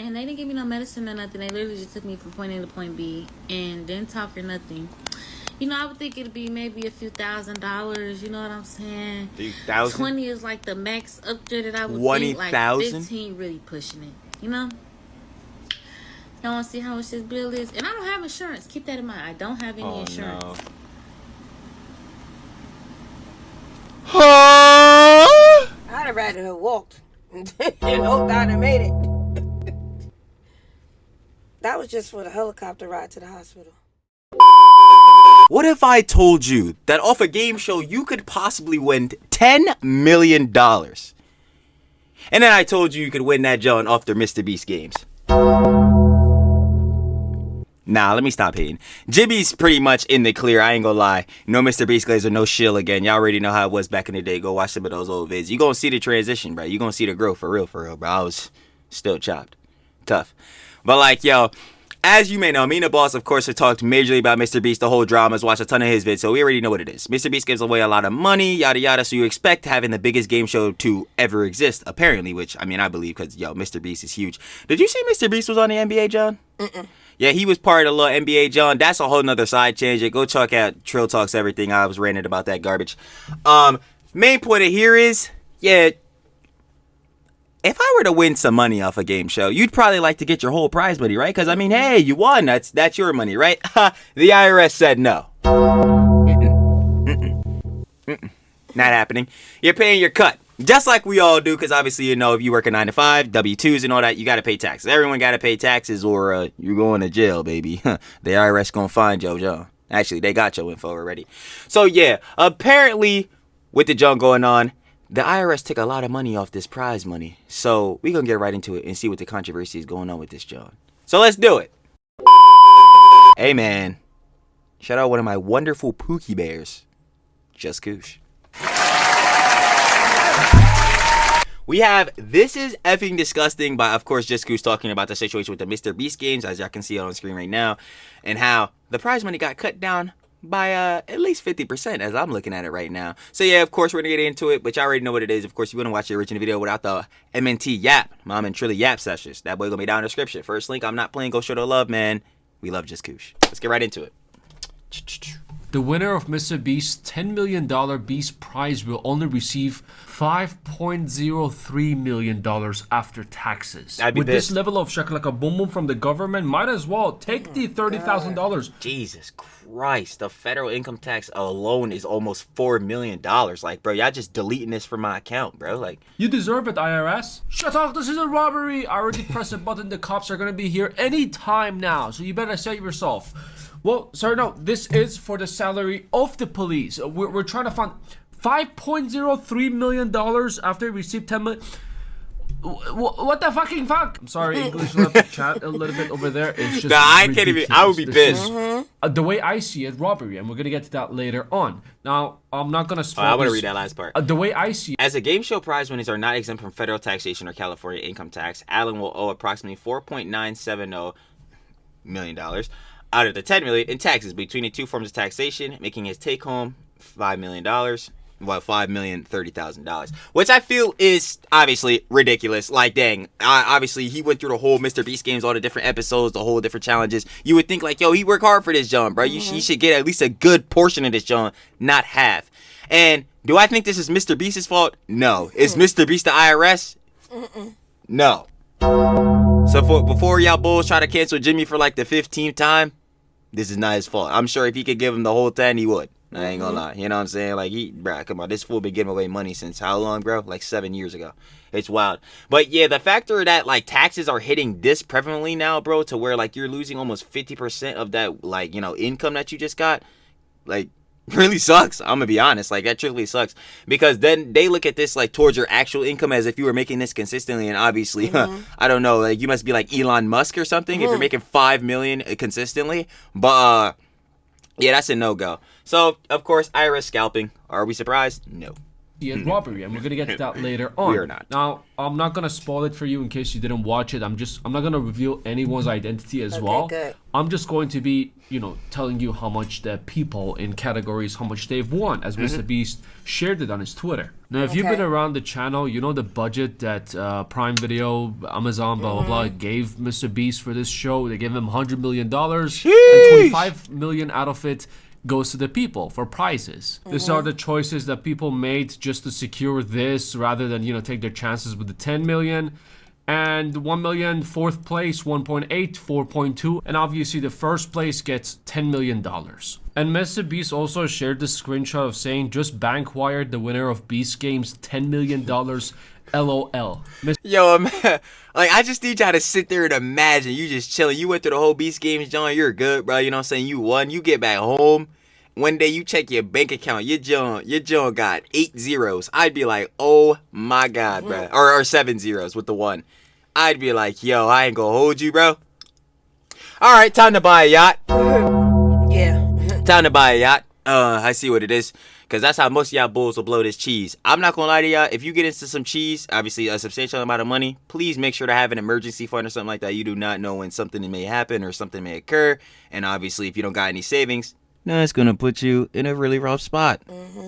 And they didn't give me no medicine or nothing. They literally just took me from point A to point B and didn't talk or nothing. You know, I would think it'd be maybe a few $1,000s. You know what I'm saying? 3,000? 20 is like the max up there that I would 20, think. Like 000? 15 really pushing it. You know? I want to see how much this bill is. And I don't have insurance. Keep that in mind. I don't have any insurance. No. Huh? I'd have rather have walked and hoped I'd have made it. That was just for the helicopter ride to the hospital. What if I told you that off a game show you could possibly win $10 million? And then I told you could win that John off their Mr.Beast games. Nah, let me stop hating. Jimmy's pretty much in the clear. I ain't gonna lie. No Mr.Beast Glazer, no shill again. Y'all already know how it was back in the day. Go watch some of those old vids. You gonna see the transition, bro. You gonna see the growth for real, bro. I was still chopped. Tough. But like, yo, as you may know, me and the boss, of course, have talked majorly about Mr.Beast, the whole dramas, watched a ton of his vids, so we already know what it is. Mr.Beast gives away a lot of money, yada yada, so you expect having the biggest game show to ever exist, apparently, which, I mean, I believe, because, yo, Mr.Beast is huge. Did you see Mr.Beast was on the NBA, John? Yeah, he was part of the little NBA, John. That's a whole nother side changer. Go check out Trill Talks Everything. I was ranting about that garbage. Main point of here is, yeah, if I were to win some money off a game show, you'd probably like to get your whole prize money, right? Because, I mean, hey, you won. That's your money, right? The IRS said no. Not happening. You're paying your cut. Just like we all do, because obviously, you know, if you work a 9-to-5, W-2s and all that, you got to pay taxes. Everyone got to pay taxes or you're going to jail, baby. The IRS going to find your John. Actually, they got your info already. So, yeah, apparently, with the John going on, the IRS took a lot of money off this prize money. So, we're going to get right into it and see what the controversy is going on with this John. So, let's do it. Hey, man. Shout out one of my wonderful Pookie Bears. Just Koosh. We have This Is Effing Disgusting by, of course, Just Goose talking about the situation with the Mr.Beast games, as y'all can see on screen right now, and how the prize money got cut down by at least 50% as I'm looking at it right now. So yeah, of course, we're going to get into it, but y'all already know what it is. Of course, you want to watch the original video without the MNT Yap, Mom and Trilly Yap sessions. That boy going to be down in the description. First link, I'm not playing, go show the love, man. We love Just Koosh. Let's get right into it. The winner of Mr.Beast's $10 million Beast Prize will only receive $5.03 million after taxes. With this level of shakalaka boom boom from the government, might as well take the $30,000. Jesus Christ, the federal income tax alone is almost $4 million. Like, bro, y'all just deleting this from my account, bro. Like, you deserve it, IRS. Shut up, this is a robbery. I already pressed a button. The cops are gonna be here anytime now, so you better save yourself. Well, sir, no, this is for the salary of the police. We're trying to find $5.03 million after we received $10 million. What the fucking fuck? I'm sorry, English left the chat a little bit over there. It's just nah, I can't even. I would be pissed. The way I see it, robbery, and we're gonna get to that later on. Now, I'm not gonna spoil I want to read that last part. The way I see it, as a game show prize winners are not exempt from federal taxation or California income tax, Allen will owe approximately $4.970 million out of the $10 million in taxes between the two forms of taxation, making his take home $5 million. Well, $5,030,000, which I feel is obviously ridiculous. Like, dang, obviously he went through the whole Mr.Beast games, all the different episodes, the whole different challenges. You would think like, yo, he worked hard for this, John, bro. You should get at least a good portion of this, John, not half. And do I think this is Mr.Beast's fault? No. Is Mr.Beast the IRS? No. So before y'all bulls try to cancel Jimmy for like the 15th time, this is not his fault. I'm sure if he could give him the whole 10, he would. I ain't gonna lie. You know what I'm saying? Like, bruh, come on. This fool been giving away money since how long, bro? Like 7 years ago. It's wild. But yeah, the factor that, like, taxes are hitting this prevalently now, bro, to where, like, you're losing almost 50% of that, like, you know, income that you just got, like, really sucks. I'm gonna be honest. Like, that truly sucks. Because then they look at this, like, towards your actual income as if you were making this consistently. And obviously, I don't know, like, you must be like Elon Musk or something if you're making $5 million consistently. But, yeah, that's a no-go. So, of course, IRS scalping. Are we surprised? No. as robbery, and we're gonna get to that later on. We are not. Now, I'm not gonna spoil it for you in case you didn't watch it. I'm not gonna reveal anyone's identity as well. Good. I'm just going to be, telling you how much the people in categories, how much they've won, as Mr. Beast shared it on his Twitter. Now, if you've been around the channel, you know the budget that Prime Video, Amazon, blah, blah, blah, gave Mr. Beast for this show. They gave him $100 million, and $25 million out of it goes to the people for prizes. These are the choices that people made just to secure this rather than, take their chances with the 10 million. And 1 million, fourth place, 1.8, 4.2. And obviously the first place gets $10 million. And Mr. Beast also shared the screenshot of saying, just bank wired the winner of Beast Games $10 million. LOL. Yo, man, I just need y'all to sit there and imagine you just chilling. You went through the whole Beast Games, John. You're good, bro. You know what I'm saying? You won. You get back home. One day you check your bank account. Your John got 8 zeros. I'd be like, oh my God, bro. Or 7 zeros with the 1. I'd be like, yo, I ain't gonna hold you, bro. All right, time to buy a yacht. Yeah. Time to buy a yacht. I see what it is. Because that's how most of y'all bulls will blow this cheese. I'm not going to lie to y'all. If you get into some cheese, obviously a substantial amount of money, please make sure to have an emergency fund or something like that. You do not know when something may happen or something may occur. And obviously, if you don't got any savings, it's going to put you in a really rough spot.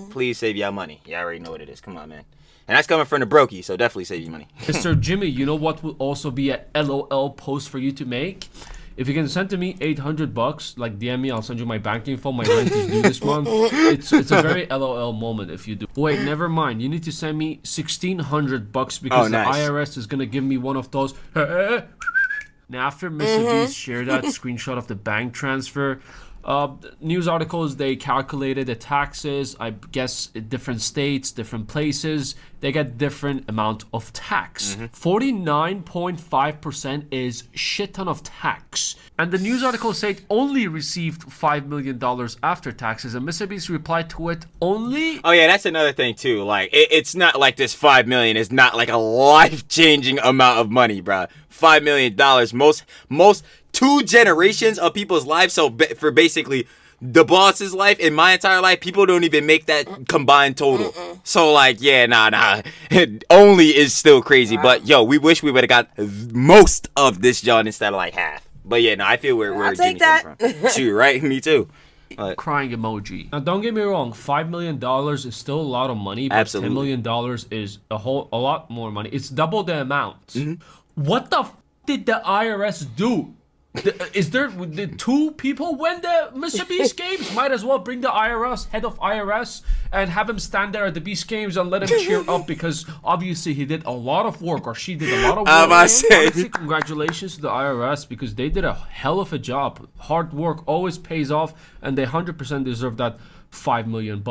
Please save y'all money. Y'all already know what it is. Come on, man. And that's coming from the brokey, so definitely save your money. Mr. Jimmy, you know what will also be a LOL post for you to make? If you can send to me $800, like DM me, I'll send you my bank info. My rent is due this month. It's a very LOL moment if you do. Wait, never mind. You need to send me $1,600 because the IRS is gonna give me one of those. Now, after Mr. Beast shared that screenshot of the bank transfer, news articles, they calculated the taxes. I guess in different states, different places, they get different amount of tax. 49.5% is shit ton of tax. And the news article said only received $5 million after taxes. And Mr. Beast replied to it only. Oh yeah, that's another thing too. Like it's not like this $5 million is not like a life-changing amount of money, bro. $5 million, most 2 generations of people's lives. So for basically the boss's life and my entire life, people don't even make that combined total. So like, yeah, nah. It only is still crazy. But yo, we wish we would have got most of this, John, instead of like half. But yeah, no, I feel where Jimmy comes from. Shoot, right? Me too. Crying emoji. Now, don't get me wrong. $5 million is still a lot of money, but Absolutely. $10 million is a lot more money. It's double the amount. What the did the IRS do? Did 2 people win the Mr. Beast Games? Might as well bring the IRS, head of IRS, and have him stand there at the Beast Games and let him cheer up because obviously he did a lot of work, or she did a lot of work. Honestly, congratulations to the IRS because they did a hell of a job. Hard work always pays off, and they 100% deserve that $5 million.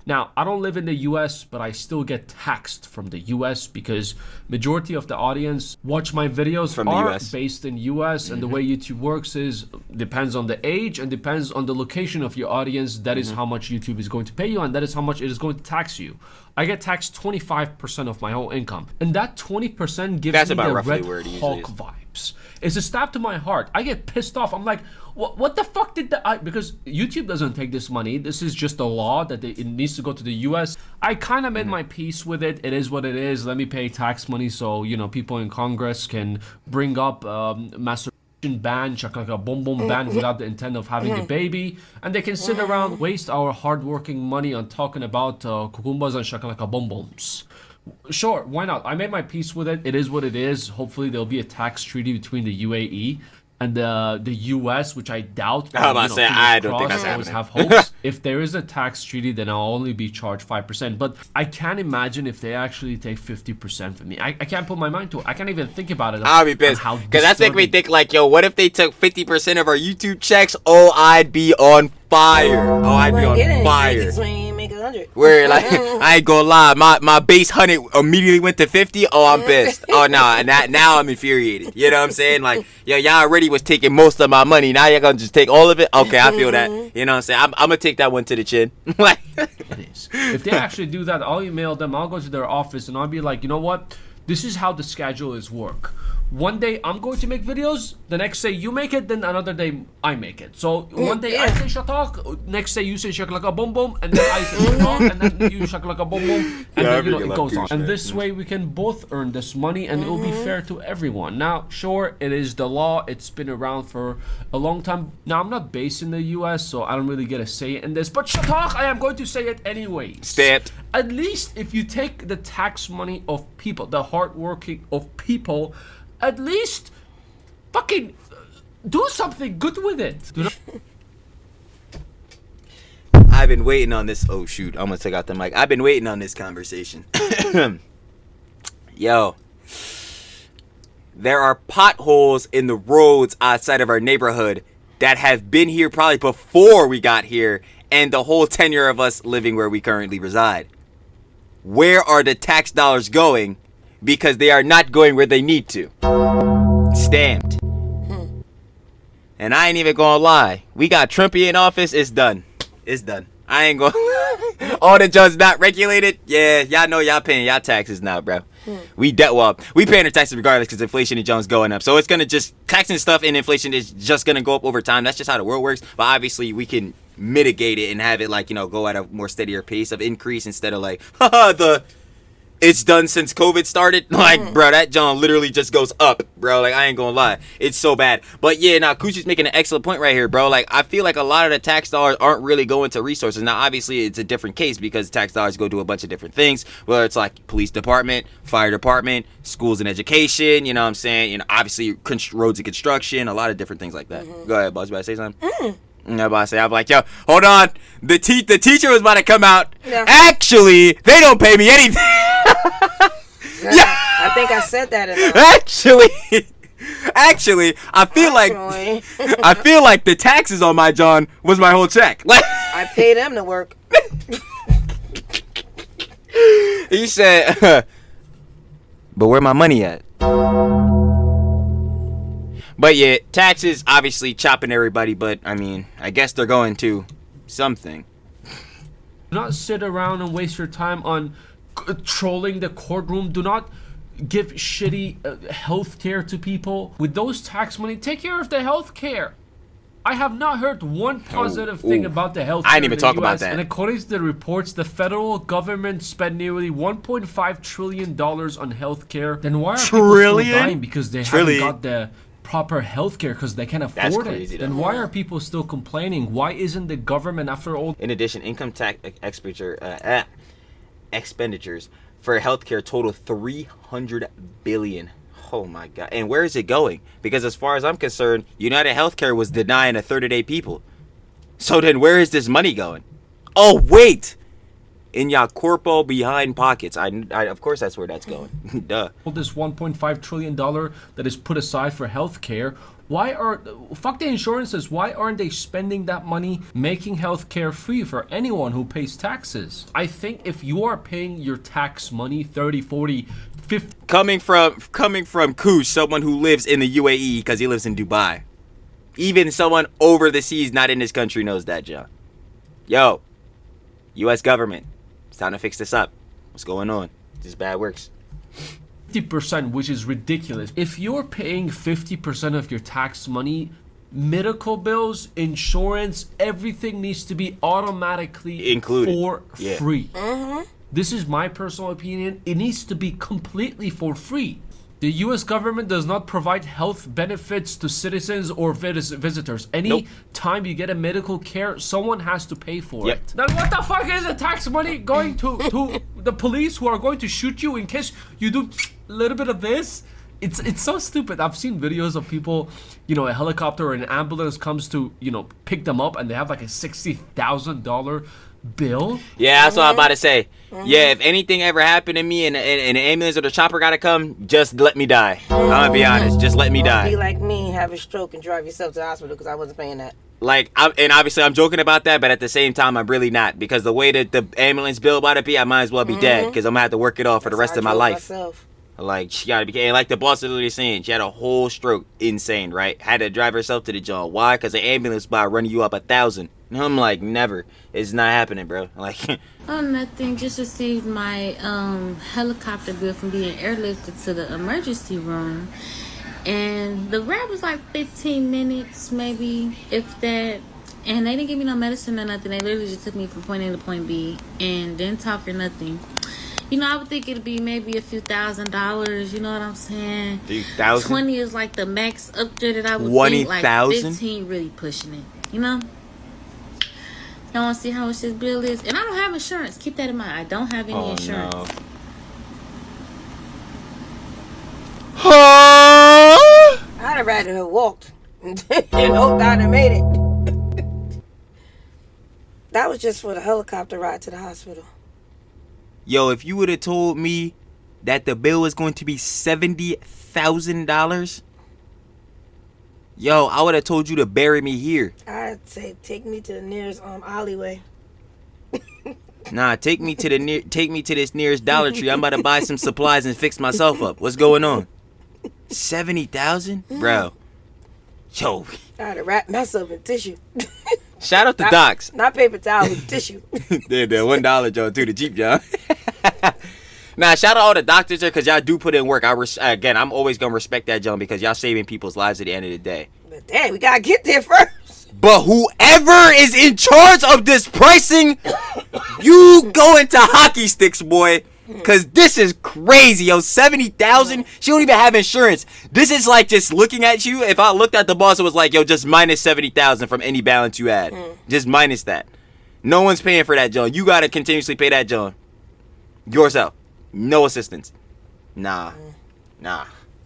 Now, I don't live in the US, but I still get taxed from the US because majority of the audience watch my videos from the US. Based in US, and the way YouTube works is depends on the age and depends on the location of your audience. That is how much YouTube is going to pay you, and that is how much it is going to tax you. I get taxed 25% of my whole income, and that 20% gives me the Red Hawk vibes. It's a stab to my heart. I get pissed off. I'm like, what the fuck did because YouTube doesn't take this money. This is just a law that it needs to go to the US. I kind of made my peace with it. It is what it is. Let me pay tax money so, people in Congress can bring up masturbation ban, shakalaka boom boom ban without the intent of having a baby. And they can sit around, waste our hardworking money on talking about kukumbas and shakalaka boom booms. Sure, why not? I made my peace with it. It is what it is. Hopefully there'll be a tax treaty between the UAE and the US, which I doubt. I don't think that's happening. I always have hopes. If there is a tax treaty, then I'll only be charged 5%. But I can't imagine if they actually take 50% from me. I can't put my mind to it. I can't even think about it. I'll be pissed. Because that's making me think like, yo, what if they took 50% of our YouTube checks? Oh, I'd be on fire. Oh, I'd be on fire. Where like I ain't gonna lie, my base 100 immediately went to 50. Oh, I'm pissed. Oh no, and now I'm infuriated. You know what I'm saying? Like, yo, y'all already was taking most of my money. Now y'all gonna just take all of it? Okay, I feel that. You know what I'm saying? I'm gonna take that one to the chin. Like, it is. If they actually do that, I'll email them. I'll go to their office and I'll be like, you know what? This is how the schedule is work. one day I'm going to make videos, the next day you make it, then another day I make it. So one day I say shatak, next day you say shakalaka boom boom, and then I say shatak, and then you shakalaka boom boom, and then it goes on. And this way we can both earn this money, and it will be fair to everyone. Now, sure, it is the law. It's been around for a long time. Now, I'm not based in the US, so I don't really get a say in this, but shatak, I am going to say it anyway. Stamped. At least if you take the tax money of people, the hard working of people, at least fucking do something good with it. I've been waiting on this. Oh shoot, I almost took out the mic. I've been waiting on this conversation. Yo, there are potholes in the roads outside of our neighborhood that have been here probably before we got here, and the whole tenure of us living where we currently reside. Where are the tax dollars going? Because they are not going where they need to. Stamped. And I ain't even gonna lie. We got Trumpy in office. It's done. It's done. I ain't gonna. All the judges not regulated. Yeah, y'all know y'all paying y'all taxes now, bro. We paying our taxes regardless because inflation and Jones going up. So it's gonna just taxing stuff and inflation is just gonna go up over time. That's just how the world works. But obviously we can mitigate it and have it like, you know, go at a more steadier pace of increase instead of like, it's done since COVID started. Like, bro, that John literally just goes up, bro. Like, I ain't gonna lie. It's so bad. But yeah, now Coochie's making an excellent point right here, bro. Like, I feel like a lot of the tax dollars aren't really going to resources. Now, obviously, it's a different case because tax dollars go to a bunch of different things. Whether it's like police department, fire department, schools and education, you know what I'm saying? You know, obviously, roads and construction, a lot of different things like that. Go ahead, boss. You about to say something? I'm about to say, I'm like, yo, hold on. The teacher was about to come out. Yeah. Actually, they don't pay me anything. Yeah. I think I said that enough. Actually, I feel like the taxes on my John was my whole check. Like, I pay them to work. He said, but where my money at? But yeah, taxes obviously chopping everybody, but I mean, I guess they're going to something. Do not sit around and waste your time on trolling the courtroom. Do not give shitty health care to people. With those tax money, take care of the health care. I have not heard one positive thing about the health care. I didn't even talk about that. And according to the reports, the federal government spent nearly $1.5 trillion on health care. Then why are people still dying? Because they haven't got the proper health care because they can't afford it. Then why are people still complaining? Why isn't the government, after all? In addition, income tax expenditures for healthcare total $300 billion. Oh my god. And where is it going? Because as far as I'm concerned, United Healthcare was denying a third of their people. So then where is this money going? Oh wait, in your corpo behind pockets. I of course that's where that's going. Duh. This $1.5 trillion that is put aside for healthcare. Fuck the insurances. Why aren't they spending that money making healthcare free for anyone who pays taxes? I think if you are paying your tax money 30, 40, 50... Coming from Kush, someone who lives in the UAE because he lives in Dubai. Even someone over the seas not in this country knows that, John. Yo, U.S. government, it's time to fix this up. What's going on? This bad works. 50%, which is ridiculous. If you're paying 50% of your tax money, medical bills, insurance, everything needs to be automatically included for free. This is my personal opinion. It needs to be completely for free. The U.S. government does not provide health benefits to citizens or visitors. Any time you get a medical care, someone has to pay for it. Then what the fuck is the tax money going to the police who are going to shoot you in case you do a little bit of this? It's so stupid. I've seen videos of people, you know, a helicopter or an ambulance comes to, you know, pick them up and they have like a $60,000 bill. Yeah, that's what I'm about to say. Yeah, if anything ever happened to me and an ambulance or the chopper gotta come, just let me die. I'm gonna be honest, just let me die. Be like me, have a stroke and drive yourself to the hospital because I wasn't paying that. Like, and obviously I'm joking about that, but at the same time I'm really not, because the way that the ambulance bill about to be, I might as well be dead because I'm gonna have to work it off for the rest of my life. Like, she gotta be, and like the boss is literally saying, she had a whole stroke, insane, right? Had to drive herself to the job. Why? Because the ambulance by running you up 1,000. And I'm like, never. It's not happening, bro. Like, oh, nothing. Just received my helicopter bill from being airlifted to the emergency room. And the ride was like 15 minutes, maybe, if that. And they didn't give me no medicine or nothing. They literally just took me from point A to point B and didn't talk or nothing. You know, I would think it'd be maybe a few $1,000s. You know what I'm saying? 3,000? 20 is like the max up there that I would 20,000? think. Like 15 really pushing it. You know? Y'all want to see how much this bill is? And I don't have insurance. Keep that in mind. I don't have any insurance. No. I'd have rather have walked and hoped I'd have made it. That was just for the helicopter ride to the hospital. Yo, if you would have told me that the bill was going to be $70,000, yo, I would have told you to bury me here. I'd say take me to the nearest alleyway. Nah, take me to this nearest Dollar Tree. I'm about to buy some supplies and fix myself up. What's going on? 70,000, bro. Yo, I'd have wrapped myself in tissue. shout out to Docs. Not paper towel, with tissue. The $1 Joe too, the cheap Joe. Nah, shout out all the doctors there because y'all do put in work. Again, I'm always gonna respect that, Joe, because y'all saving people's lives at the end of the day. But damn, we gotta get there first. But whoever is in charge of this pricing, you go into hockey sticks, boy. Cause this is crazy, yo. 70,000. She don't even have insurance. This is like just looking at you. If I looked at the boss, it was like, yo, just minus 70,000 from any balance you had. Just minus that. No one's paying for that, John. You gotta continuously pay that, John. Yourself. No assistance. Nah.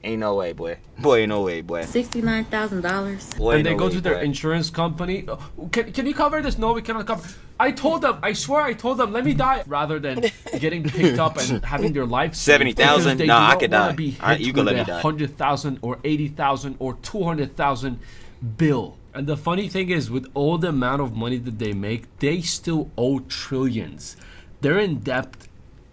Ain't no way, boy. Boy, ain't no way, boy. $69,000. And they go to their insurance company. Can you cover this? No, we cannot cover. I told them. I swear, I told them. Let me die rather than getting picked up and having their life saved. 70,000. Nah, I could die. You can let me die. 100,000 or 80,000 or 200,000 bill. And the funny thing is, with all the amount of money that they make, they still owe trillions. They're in debt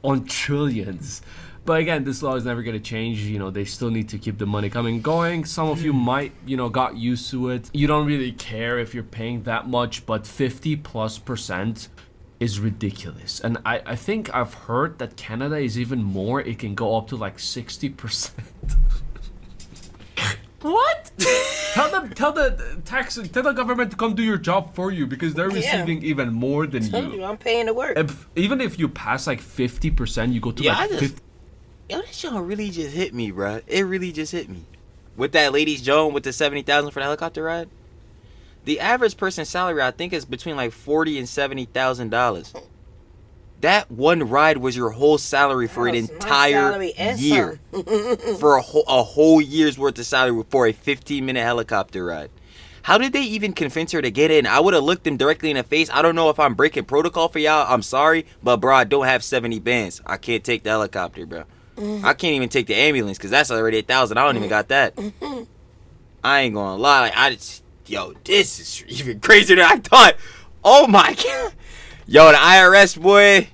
on trillions. But again, this law is never going to change. You know, they still need to keep the money coming going. Some of you might, got used to it. You don't really care if you're paying that much, but 50+% is ridiculous. And I think I've heard that Canada is even more. It can go up to like 60%. What? Tell the government to come do your job for you because they're receiving even more than you. I'm paying to work. Even if you pass like 50%, you go to like 50. Yo, that shit really just hit me, bro. It really just hit me. With that ladies Joan with the 70,000 for the helicopter ride, the average person's salary I think is between like $40,000 and $70,000. That one ride was your whole salary for an entire year. For a whole year's worth of salary for a 15-minute helicopter ride. How did they even convince her to get in? I would have looked them directly in the face. I don't know if I'm breaking protocol for y'all. I'm sorry, but bro, I don't have 70 bands. I can't take the helicopter, bro. I can't even take the ambulance because that's already 1,000. I don't even got that. I ain't gonna lie. Yo, this is even crazier than I thought. Oh my god. Yo, the IRS, boy.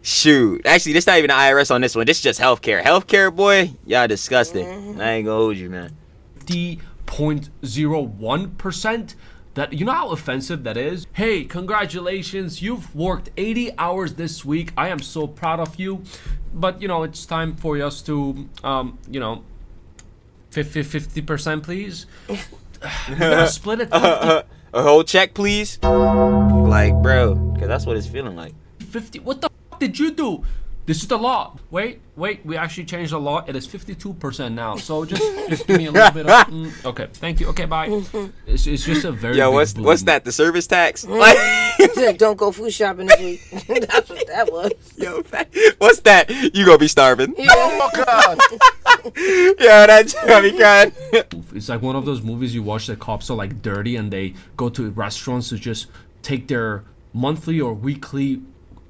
Shoot. Actually, this not even the IRS on this one. This is just healthcare. Healthcare, boy. Y'all disgusting. I ain't gonna hold you, man. 50.01%. That, you know how offensive that is? Hey, congratulations. You've worked 80 hours this week. I am so proud of you. But, it's time for us to, 50%, please. We're gonna split it 50. A whole check, please. Like, bro, because that's what it's feeling like. 50. What the f did you do? This is the law. Wait. We actually changed the law. It is 52% now. So just give me a little bit of. Okay, thank you. Okay, bye. It's just a very. Yo, big what's that? The service tax? Don't go food shopping this week. That's what that was. Yo, what's that? You gonna be starving? Yeah. Oh God. Yo, that's gonna be crying. It's like one of those movies you watch. The cops are like dirty and they go to restaurants to just take their monthly or weekly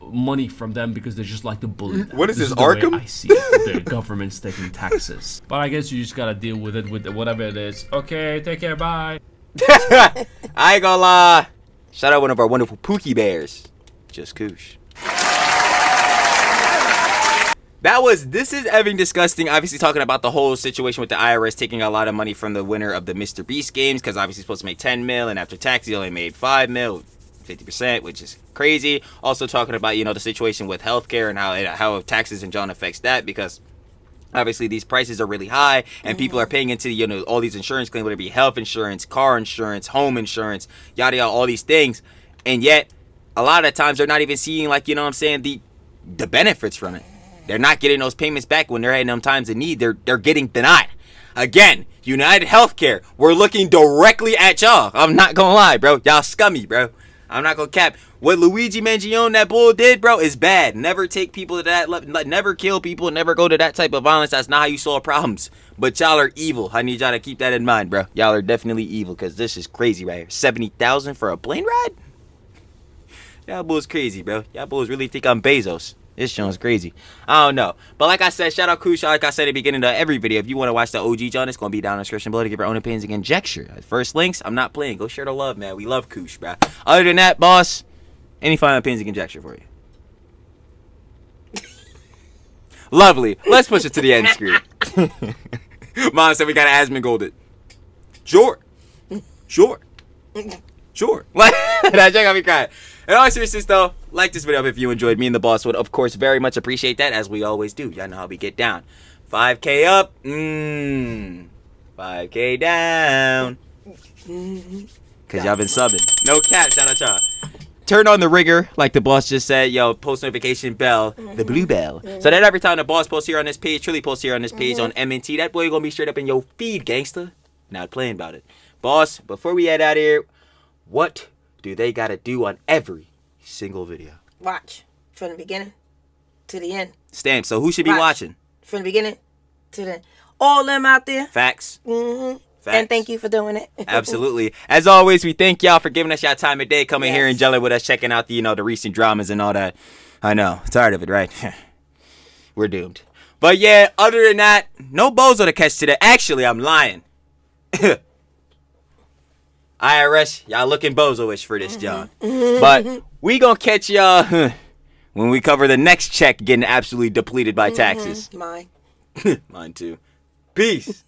money from them because they just like to bully them. What is this the Arkham? way I see it. The government's taking taxes. But I guess you just gotta deal with it with whatever it is. Okay, take care, bye. I ain't gonna lie. Shout out one of our wonderful Pookie Bears. Just Koosh. This is Evan Disgusting, obviously talking about the whole situation with the IRS taking a lot of money from the winner of the Mr.Beast games because obviously he's supposed to make 10 mil and after tax he only made 5 mil. 50%, which is crazy. Also talking about, the situation with healthcare and how taxes and John affects that because Obviously, these prices are really high, and people are paying into, you know, all these insurance claims, whether it be health insurance, car insurance, home insurance, yada yada, all these things, and yet a lot of times they're not even seeing, like, you know what I'm saying, the benefits from it. They're not getting those payments back when they're in them times of need. They're getting denied. Again, United Healthcare, we're looking directly at y'all. I'm not gonna lie, bro. Y'all scummy, bro. I'm not gonna cap. What Luigi Mangione, that bull, did, bro, is bad. Never take people to that level. Never kill people. Never go to that type of violence. That's not how you solve problems. But y'all are evil. I need y'all to keep that in mind, bro. Y'all are definitely evil, because this is crazy right here. $70,000 for a plane ride? Y'all bulls crazy, bro. Y'all bulls really think I'm Bezos. This show's crazy. I don't know. But like I said, shout out Kush. Like I said at the beginning of every video, if you want to watch the OG John, it's going to be down in the description below to give your own opinions and conjecture. First links, I'm not playing. Go share the love, man. We love Kush, bro. Other than that, boss, any final opinions and conjecture for you? Lovely. Let's push it to the end screen. Mom said we got to Asmongold it. Sure. Sure. Sure. That check got me crying. In all seriousness, though, like this video if you enjoyed. Me and the boss would, of course, very much appreciate that, as we always do. Y'all know how we get down. 5K up. 5K down. Because y'all been subbing. No cap. Shout out y'all. Turn on the rigger, like the boss just said. Yo, post notification bell, the blue bell. So that every time the boss posts here on this page, Trilly posts here on this page on MNT, that boy gonna be straight up in your feed, gangster. Not playing about it. Boss, before we head out of here, what do they gotta do on every single video? Watch from the beginning to the end. Stamp. So who should be watching? From the beginning to the end. All them out there. Facts. Facts. And thank you for doing it. Absolutely. As always, we thank y'all for giving us y'all time of day, coming here and gelling with us, checking out the, you know, the recent dramas and all that. I know. Tired of it, right? We're doomed. But yeah, other than that, no bozo to catch today. Actually, I'm lying. IRS, y'all looking bozo-ish for this, John. But we gonna catch y'all when we cover the next check getting absolutely depleted by taxes. Mine. Mine too. Peace.